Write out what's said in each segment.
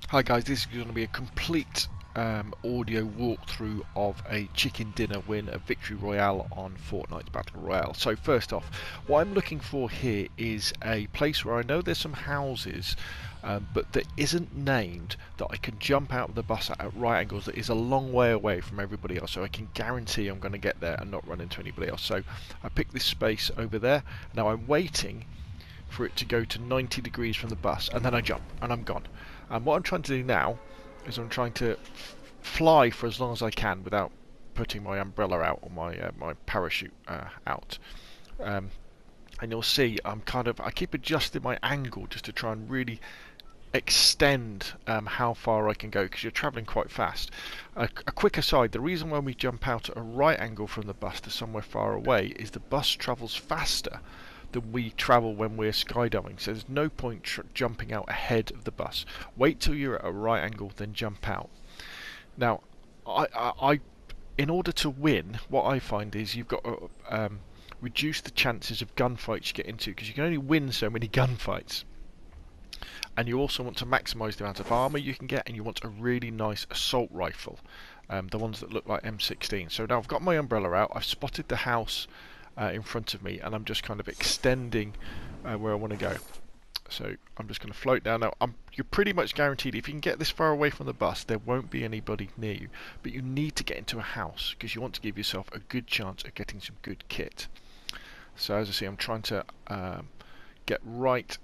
Hi guys, this is going to be a complete audio walkthrough of a chicken dinner win, a victory royale on Fortnite's Battle Royale. So first off, what I'm looking for here is a place where I know there's some houses, but that isn't named, that I can jump out of the bus at right angles, that is a long way away from everybody else, so I can guarantee I'm going to get there and not run into anybody else. So I picked this space over there. Now I'm waiting for it to go to 90 degrees from the bus, and then I jump and I'm gone. And what I'm trying to do now is I'm trying to fly for as long as I can without putting my umbrella out or my parachute out. And you'll see I keep adjusting my angle just to try and really extend how far I can go, because you're travelling quite fast. A quick aside, the reason why we jump out at a right angle from the bus to somewhere far away is the bus travels faster than we travel when we're skydiving, so there's no point jumping out ahead of the bus. Wait till you're at a right angle, then jump out. Now, in order to win, what I find is you've got to reduce the chances of gunfights you get into, because you can only win so many gunfights. And you also want to maximise the amount of armour you can get, and you want a really nice assault rifle, the ones that look like M16. So now I've got my umbrella out, I've spotted the house in front of me, and I'm just kind of extending where I want to go. So I'm just going to float down. Now you're pretty much guaranteed, if you can get this far away from the bus, there won't be anybody near you, but you need to get into a house because you want to give yourself a good chance of getting some good kit. So as I see, I'm trying to get right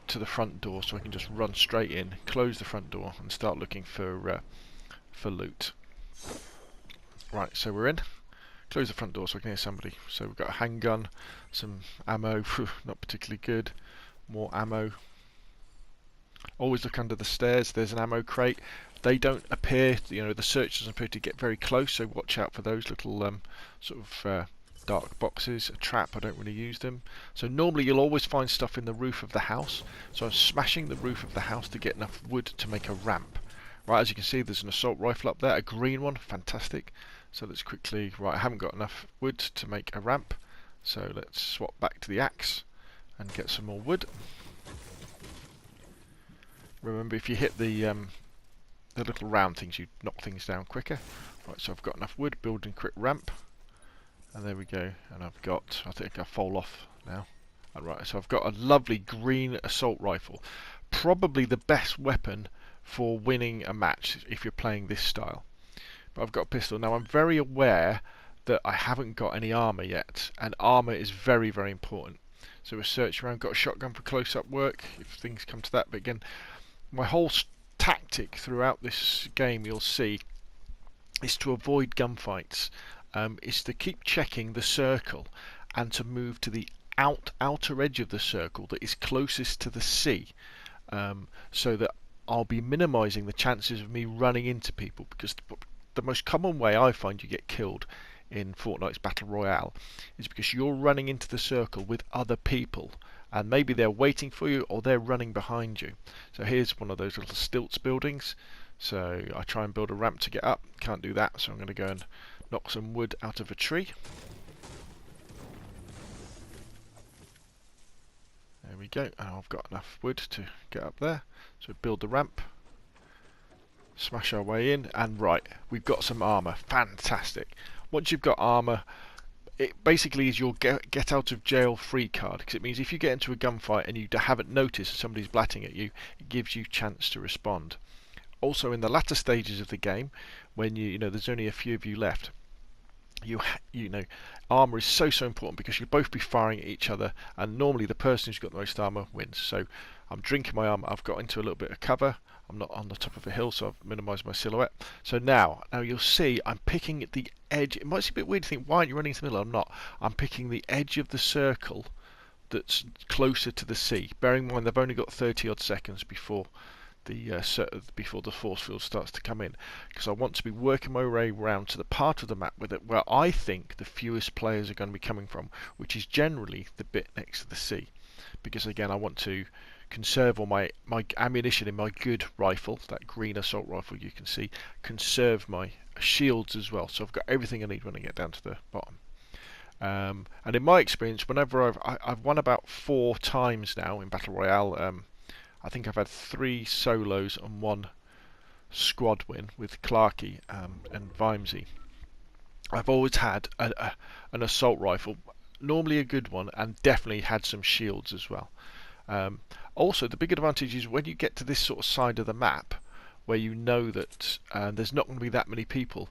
to the front door so I can just run straight in, close the front door, and start looking for loot. Right, so we're in. Close the front door so I can hear somebody. So we've got a handgun, some ammo, not particularly good, more ammo. Always look under the stairs, there's an ammo crate. They don't appear, the search doesn't appear to get very close, so watch out for those little dark boxes. A trap, I don't really use them. So normally you'll always find stuff in the roof of the house, so I'm smashing the roof of the house to get enough wood to make a ramp. Right, as you can see, there's an assault rifle up there, a green one, fantastic. So let's quickly, I haven't got enough wood to make a ramp, so let's swap back to the axe and get some more wood. Remember, if you hit the little round things, you knock things down quicker. Right, so I've got enough wood, building quick ramp, and there we go. And I think I'll fall off now. Alright, so I've got a lovely green assault rifle, probably the best weapon for winning a match if you're playing this style. But I've got a pistol. Now I'm very aware that I haven't got any armour yet, and armour is very, very important. So we're searching around, got a shotgun for close-up work if things come to that. But again, my whole tactic throughout this game, you'll see, is to avoid gunfights. Is to keep checking the circle and to move to the outer edge of the circle that is closest to the sea, so that I'll be minimising the chances of me running into people, because the most common way I find you get killed in Fortnite's Battle Royale is because you're running into the circle with other people, and maybe they're waiting for you or they're running behind you. So here's one of those little stilts buildings, so I try and build a ramp to get up, can't do that, so I'm going to go and knock some wood out of a tree. There we go, and I've got enough wood to get up there, so build the ramp. Smash our way in, and right, we've got some armour. Fantastic. Once you've got armour, it basically is your get out of jail free card, because it means if you get into a gunfight and you haven't noticed somebody's blatting at you, it gives you chance to respond. Also, in the latter stages of the game, when there's only a few of you left, armour is so important, because you'll both be firing at each other, and normally the person who's got the most armour wins. So I'm drinking my armour. I've got into a little bit of cover. I'm not on the top of a hill, so I've minimised my silhouette. So now you'll see I'm picking at the edge. It might seem a bit weird to think, why aren't you running to the middle? I'm not. I'm picking the edge of the circle that's closer to the sea. Bearing in mind they've only got 30 odd seconds before the force field starts to come in, because I want to be working my way around to the part of the map where I think the fewest players are going to be coming from, which is generally the bit next to the sea, because again I want to conserve all my ammunition in my good rifle, that green assault rifle you can see, conserve my shields as well, so I've got everything I need when I get down to the bottom. And in my experience, whenever I've won about 4 times now in Battle Royale. I think I've had 3 solos and 1 squad win with Clarkey and Vimesy, I've always had an assault rifle, normally a good one, and definitely had some shields as well. Also, the big advantage is when you get to this sort of side of the map, where you know that there's not going to be that many people,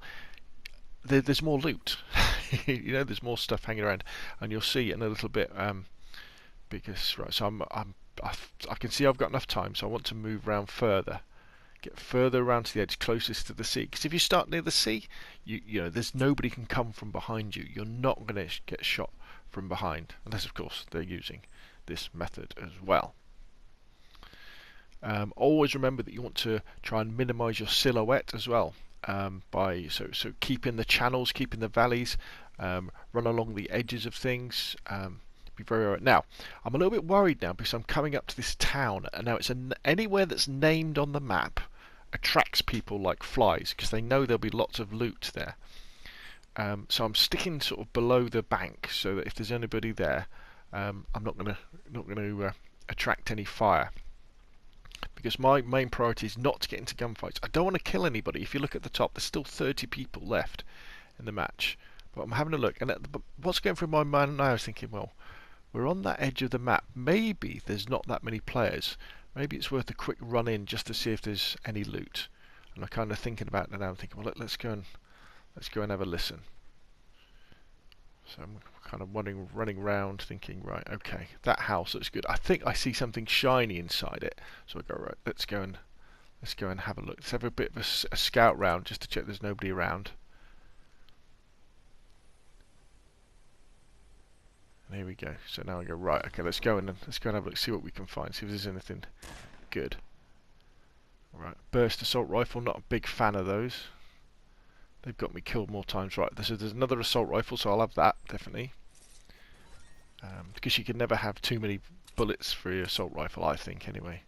there's more loot. You know, there's more stuff hanging around, and you'll see in a little bit. Because right, so I can see I've got enough time, so I want to move around further, get further around to the edge, closest to the sea. Because if you start near the sea, you know there's nobody can come from behind you. You're not going to get shot from behind, unless of course they're using this method as well. Always remember that you want to try and minimise your silhouette as well. By so keeping the channels, keeping the valleys, run along the edges of things. Be very right. Now, I'm a little bit worried now because I'm coming up to this town, and now it's anywhere that's named on the map attracts people like flies because they know there'll be lots of loot there. So I'm sticking sort of below the bank so that if there's anybody there, I'm not going to attract any fire. Because my main priority is not to get into gunfights. I don't want to kill anybody. If you look at the top, there's still 30 people left in the match. But I'm having a look, and what's going through my mind now is thinking, well, we're on that edge of the map. Maybe there's not that many players. Maybe it's worth a quick run in just to see if there's any loot. And I'm kind of thinking about it now. I'm thinking, well, let's go and have a listen. So I'm kind of running around thinking, right, okay, that house looks good. I think I see something shiny inside it. So I go, right, let's go and have a look. Let's have a bit of a scout round just to check there's nobody around. And here we go. So now I go, right, okay, let's go and have a look, see what we can find, see if there's anything good. Right, burst assault rifle, not a big fan of those. They've got me killed more times. Right, so there's another assault rifle, so I'll have that, definitely. Because you can never have too many bullets for your assault rifle, I think, anyway.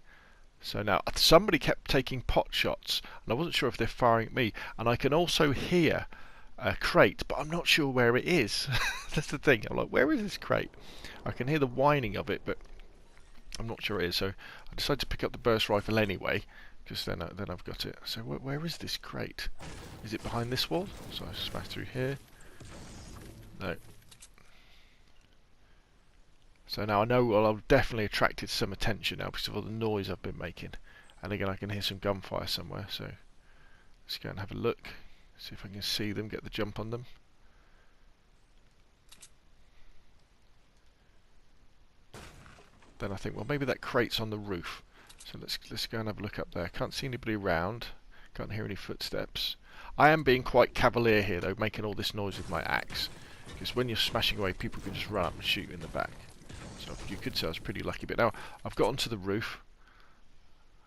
So now, somebody kept taking pot shots, and I wasn't sure if they're firing at me. And I can also hear a crate, but I'm not sure where it is. That's the thing. I'm like, where is this crate? I can hear the whining of it, but I'm not sure it is. So I decided to pick up the burst rifle anyway, because then I've got it. So where is this crate? Is it behind this wall? So I smash through here. No. So now I know, well, I've definitely attracted some attention now because of all the noise I've been making. And again, I can hear some gunfire somewhere, so let's go and have a look. See if I can see them, get the jump on them. Then I think, well, maybe that crate's on the roof. So let's go and have a look up there. Can't see anybody around. Can't hear any footsteps. I am being quite cavalier here, though, making all this noise with my axe. Because when you're smashing away, people can just run up and shoot you in the back. So you could say I was pretty lucky. But now I've got onto the roof,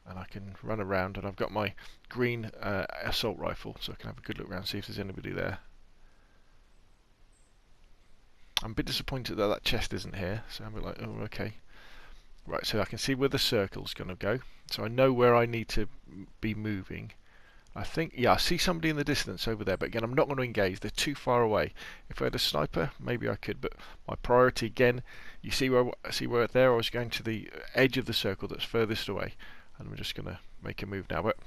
and I can run around, and I've got my green assault rifle, so I can have a good look around, see if there's anybody there. I'm a bit disappointed that that chest isn't here, so I'm like, oh, okay. Right, so I can see where the circle's going to go, so I know where I need to be moving. I think, yeah, I see somebody in the distance over there, but again, I'm not going to engage. They're too far away. If I had a sniper, maybe I could, but my priority, again, you see where there I was going to the edge of the circle that's furthest away, and I'm just going to make a move now. But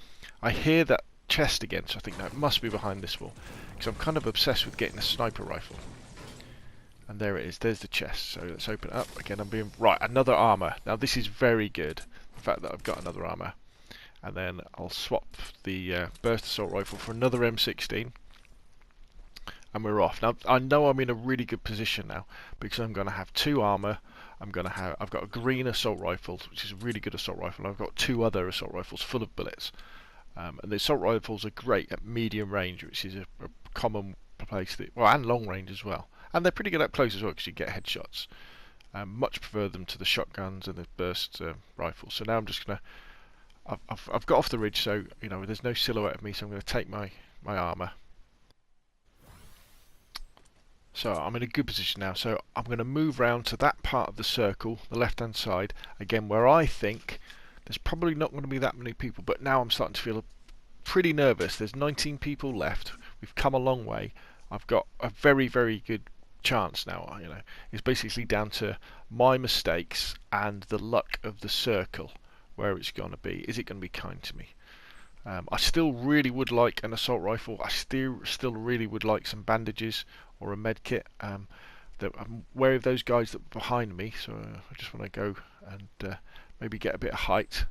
I hear that chest again, so I think that must be behind this wall, because I'm kind of obsessed with getting a sniper rifle. And there it is, there's the chest, so let's open it up. Again, I'm being, right, another armour. Now this is very good, the fact that I've got another armour. And then I'll swap the burst assault rifle for another M16. And we're off. Now, I know I'm in a really good position now, because I'm going to have 2 armour. I've got a green assault rifle, which is a really good assault rifle. I've got 2 other assault rifles full of bullets. And the assault rifles are great at medium range, which is a common place, and long range as well. And they're pretty good up close as well, because you get headshots. Much prefer them to the shotguns and the burst rifles. So now I'm just going to... I've got off the ridge, so you know there's no silhouette of me, so I'm going to take my armour. So I'm in a good position now, so I'm going to move round to that part of the circle, the left hand side, again where I think there's probably not going to be that many people, but now I'm starting to feel pretty nervous. There's 19 people left, we've come a long way, I've got a very, very good chance now. You know, it's basically down to my mistakes and the luck of the circle where it's going to be. Is it going to be kind to me? I still really would like an assault rifle. I still really would like some bandages or a med kit. I'm wary of those guys that are behind me, so I just want to go and maybe get a bit of height.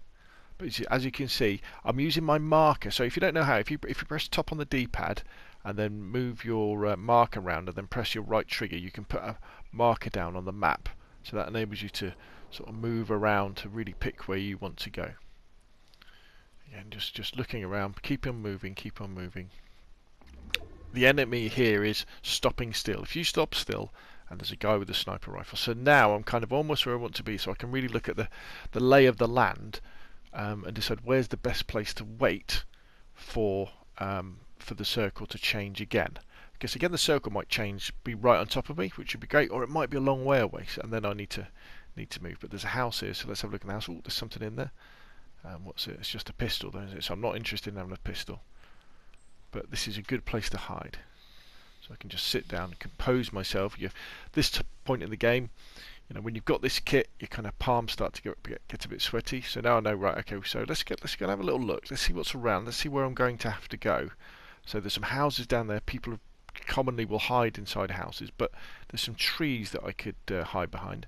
But as you can see, I'm using my marker. So if you don't know how, if you press top on the D-pad and then move your marker around and then press your right trigger, you can put a marker down on the map. So that enables you to sort of move around to really pick where you want to go. Again, just looking around, keep on moving, keep on moving. The enemy here is stopping still. If you stop still, and there's a guy with a sniper rifle. So now I'm kind of almost where I want to be, so I can really look at the lay of the land and decide where's the best place to wait for the circle to change again. Because again, the circle might change, be right on top of me, which would be great, or it might be a long way away, and then I need to move. But there's a house here, so let's have a look at the house. Oh, there's something in there. What's it? It's just a pistol, though, isn't it? So I'm not interested in having a pistol. But this is a good place to hide. So I can just sit down and compose myself. This point in the game, you know, when you've got this kit, your kind of palms start to get a bit sweaty. So now I know, right, okay, so let's go and have a little look. Let's see what's around. Let's see where I'm going to have to go. So there's some houses down there. People commonly will hide inside houses, but there's some trees that I could hide behind.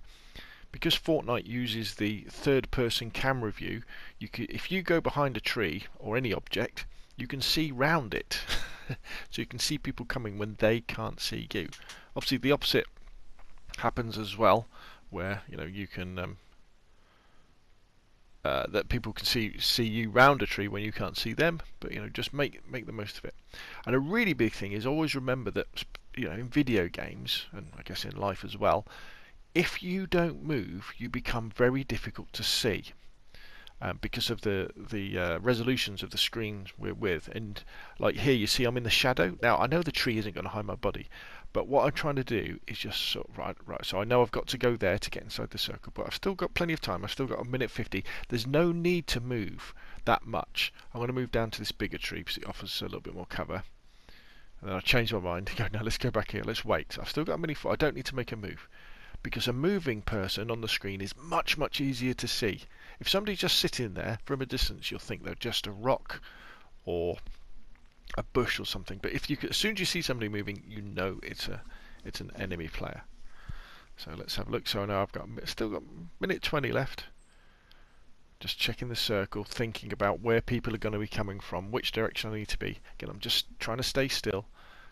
Because Fortnite uses the third-person camera view, if you go behind a tree or any object, you can see round it. So you can see people coming when they can't see you. Obviously, the opposite happens as well, where you can that people can see you round a tree when you can't see them. But just make the most of it. And a really big thing is always remember that in video games, and I guess in life as well, if you don't move, you become very difficult to see. Because of the resolutions of the screens we're with. And like here, you see I'm in the shadow. Now I know the tree isn't going to hide my body, but what I'm trying to do is just sort of right. So I know I've got to go there to get inside the circle, but I've still got plenty of time. I've still got a minute 50. There's no need to move that much. I'm going to move down to this bigger tree because it offers a little bit more cover. And then I change my mind and go, no, let's go back here. Let's wait. I've still got a minute. I don't need to make a move. Because a moving person on the screen is much, much easier to see. If somebody's just sitting there from a distance, you'll think they're just a rock or a bush or something. But as soon as you see somebody moving, you know it's an enemy player. So let's have a look. So now I've still got minute 20 left. Just checking the circle, thinking about where people are going to be coming from, which direction I need to be. Again, I'm just trying to stay still.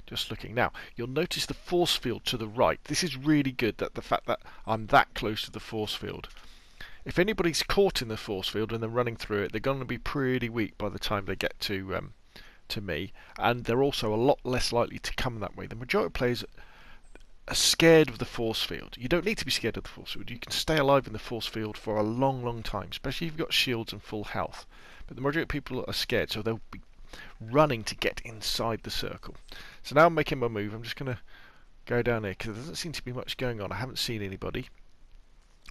Just looking. Now, you'll notice the force field to the right. This is really good, that the fact that I'm that close to the force field. If anybody's caught in the force field and they're running through it, they're going to be pretty weak by the time they get to me, and they're also a lot less likely to come that way. The majority of players are scared of the force field. You don't need to be scared of the force field. You can stay alive in the force field for a long, long time, especially if you've got shields and full health. But the majority of people are scared, so they'll be running to get inside the circle. So now I'm making my move. I'm just going to go down here because there doesn't seem to be much going on. I haven't seen anybody.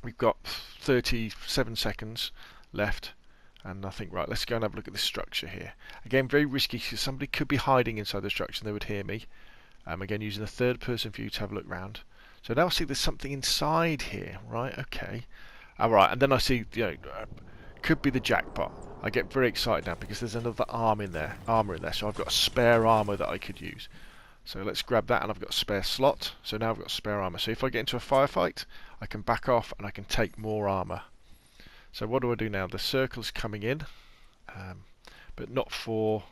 We've got 37 seconds left, and I think, right, let's go and have a look at this structure here. Again, very risky because somebody could be hiding inside the structure and they would hear me. Again, using the third person view to have a look round. So now I see there's something inside here, right? Okay. Alright, and then I see, could be the jackpot. I get very excited now because there's another armor in there, so I've got a spare armor that I could use. So let's grab that, and I've got a spare slot. So now I've got spare armor. So if I get into a firefight, I can back off and I can take more armor. So what do I do now? The circle's coming in, but not for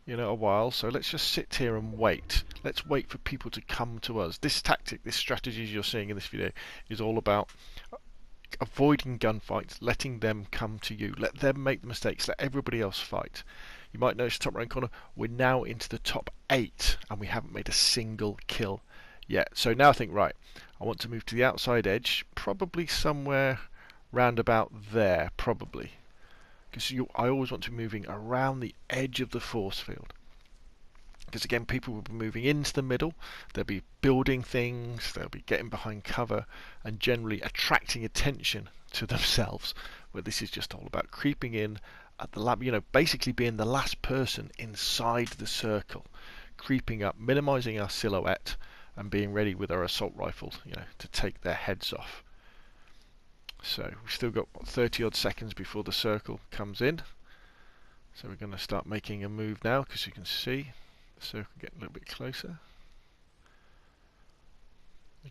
a while. So let's just sit here and wait. Let's wait for people to come to us. This tactic, this strategy you're seeing in this video is all about avoiding gunfights, letting them come to you. Let them make the mistakes. Let everybody else fight. You might notice top right corner, we're now into the top 8 and we haven't made a single kill yet. So now I think, right, I want to move to the outside edge, probably somewhere round about there, probably. Because I always want to be moving around the edge of the force field. Because again, people will be moving into the middle, they'll be building things, they'll be getting behind cover and generally attracting attention to themselves, where this is just all about creeping in at the lab, basically being the last person inside the circle, creeping up, minimizing our silhouette and being ready with our assault rifle, to take their heads off. So we've still got 30 odd seconds before the circle comes in. So we're going to start making a move now, because you can see the circle getting a little bit closer.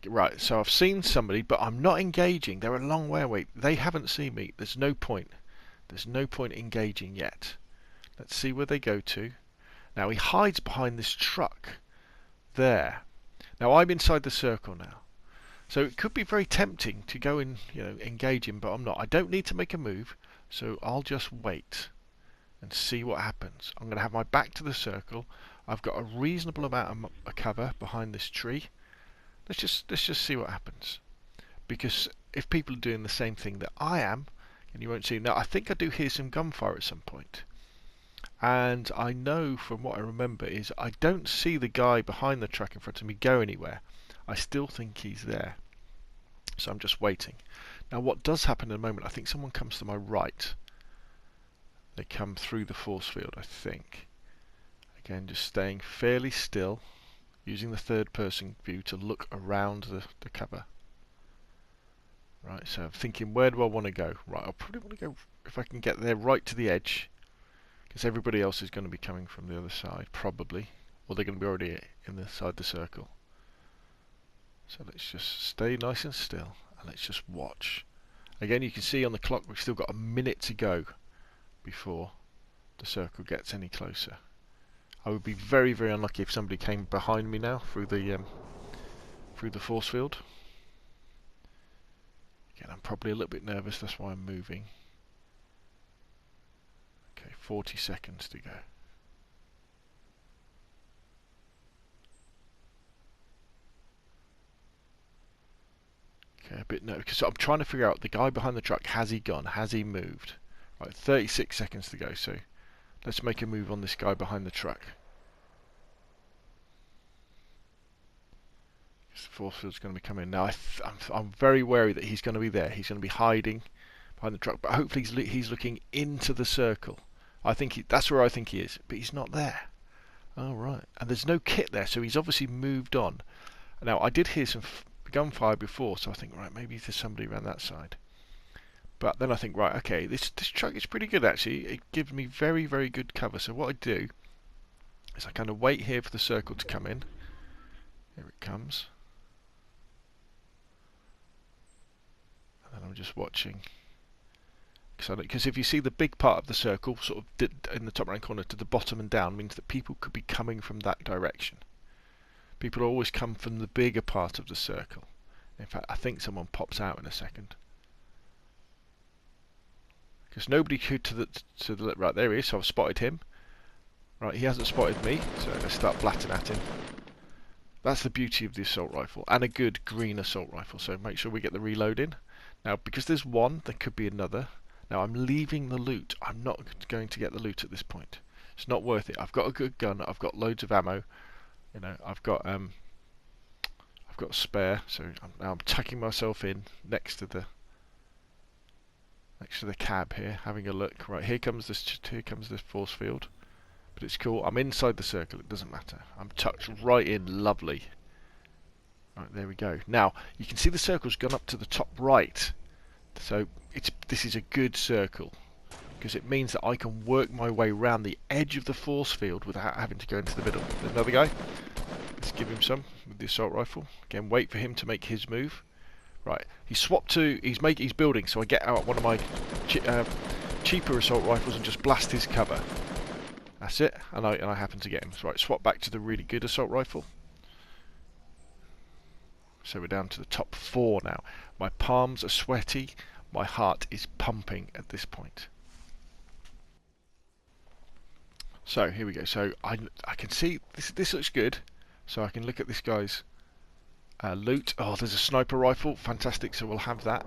Right, so I've seen somebody, but I'm not engaging. They're a long way away. They haven't seen me. There's no point. There's no point engaging yet. Let's see where they go to. Now he hides behind this truck there. Now I'm inside the circle now. So it could be very tempting to go and, engage him, but I'm not. I don't need to make a move, so I'll just wait and see what happens. I'm going to have my back to the circle. I've got a reasonable amount of cover behind this tree. Let's just see what happens. Because if people are doing the same thing that I am, and you won't see. Now I think I do hear some gunfire at some point. And I know from what I remember is I don't see the guy behind the truck in front of me go anywhere. I still think he's there. So I'm just waiting. Now what does happen in a moment, I think someone comes to my right. They come through the force field, I think. Again, just staying fairly still, using the third person view to look around the cover. Right, so I'm thinking, where do I want to go? Right, I'll probably want to go, if I can get there, right to the edge. Because everybody else is going to be coming from the other side, probably. Or they're going to be already inside the circle. So let's just stay nice and still, and let's just watch. Again, you can see on the clock we've still got a minute to go before the circle gets any closer. I would be very, very unlucky if somebody came behind me now through the force field. Again, I'm probably a little bit nervous, that's why I'm moving. Okay, 40 seconds to go. Okay, a bit nervous, because I'm trying to figure out the guy behind the truck, has he gone? Has he moved? Right, 36 seconds to go, so let's make a move on this guy behind the truck. The force field's going to be coming now. I'm very wary that he's going to be there. He's going to be hiding behind the truck, but hopefully he's looking into the circle. I think that's where I think he is, but he's not there. Oh right, and there's no kit there, so he's obviously moved on. Now I did hear some gunfire before, so I think right, maybe there's somebody around that side. But then I think right, okay, this truck is pretty good actually. It gives me very, very good cover. So what I do is I kind of wait here for the circle to come in. Here it comes. And I'm just watching, because if you see the big part of the circle sort of in the top right corner to the bottom and down, means that people could be coming from that direction. People always come from the bigger part of the circle. In fact, I think someone pops out in a second, because nobody could to the right, there he is. So I've spotted him. Right, he hasn't spotted me, so let's start blatting at him. That's the beauty of the assault rifle, and a good green assault rifle. So make sure we get the reload in. Now, because there's one, there could be another. Now, I'm leaving the loot. I'm not going to get the loot at this point. It's not worth it. I've got a good gun. I've got loads of ammo. I've got spare. So I'm tucking myself in next to the cab here, having a look. Right, here comes this force field. But it's cool. I'm inside the circle. It doesn't matter. I'm tucked right in. Lovely. Right, there we go. Now, you can see the circle's gone up to the top right. So this is a good circle, because it means that I can work my way around the edge of the force field without having to go into the middle. There's another guy. Let's give him some with the assault rifle. Again, wait for him to make his move. Right, he's swapped to, he's building, so I get out one of my cheaper assault rifles and just blast his cover. That's it, and I happen to get him. So, right, swap back to the really good assault rifle. So we're down to the top 4 now. My palms are sweaty. My heart is pumping at this point. So here we go. So I can see this looks good. So I can look at this guy's loot. Oh, there's a sniper rifle. Fantastic. So we'll have that.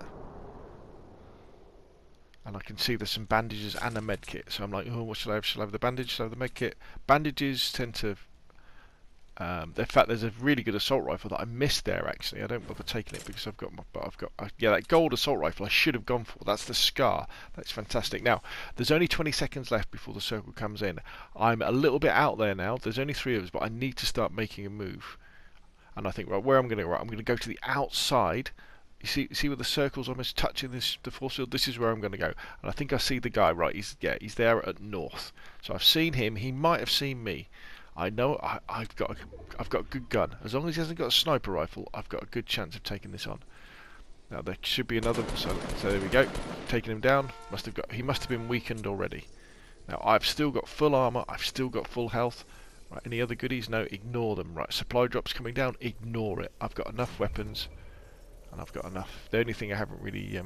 And I can see there's some bandages and a med kit. So I'm like, oh, what should I have? Should I have the bandage? Should I have the med kit? Bandages tend to... in fact, there's a really good assault rifle that I missed there. Actually, I don't bother taking it because I've got yeah, that gold assault rifle I should have gone for. That's the Scar. That's fantastic. Now, there's only 20 seconds left before the circle comes in. I'm a little bit out there now. There's only 3 of us, but I need to start making a move. And I think, right, where I'm going to go? Right, I'm going to go to the outside You see where the circle's almost touching the force field? This is where I'm going to go. And I think I see the guy, right? He's there at north. So I've seen him. He might have seen me. I know I've got a good gun. As long as he hasn't got a sniper rifle, I've got a good chance of taking this on. Now there should be another. So there we go. Taking him down. He must have been weakened already. Now I've still got full armor. I've still got full health. Right, any other goodies? No, ignore them. Right, supply drops coming down. Ignore it. I've got enough weapons. And I've got enough. The only thing I haven't really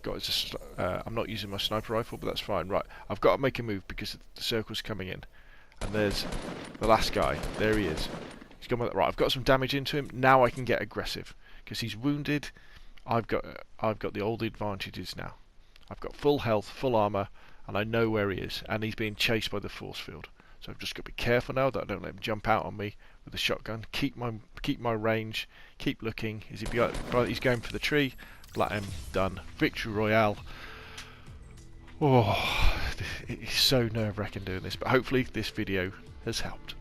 got is I'm not using my sniper rifle, but that's fine. Right, I've got to make a move because the circle's coming in, and there's the last guy. There he is. He's gone right. I've got some damage into him. Now I can get aggressive because he's wounded. I've got the old advantages now. I've got full health, full armor, and I know where he is. And he's being chased by the force field. So I've just got to be careful now that I don't let him jump out on me with the shotgun. Keep my range. Keep looking. He's going for the tree. Blat him. Done. Victory Royale. Oh, it's so nerve-wracking doing this, but hopefully this video has helped.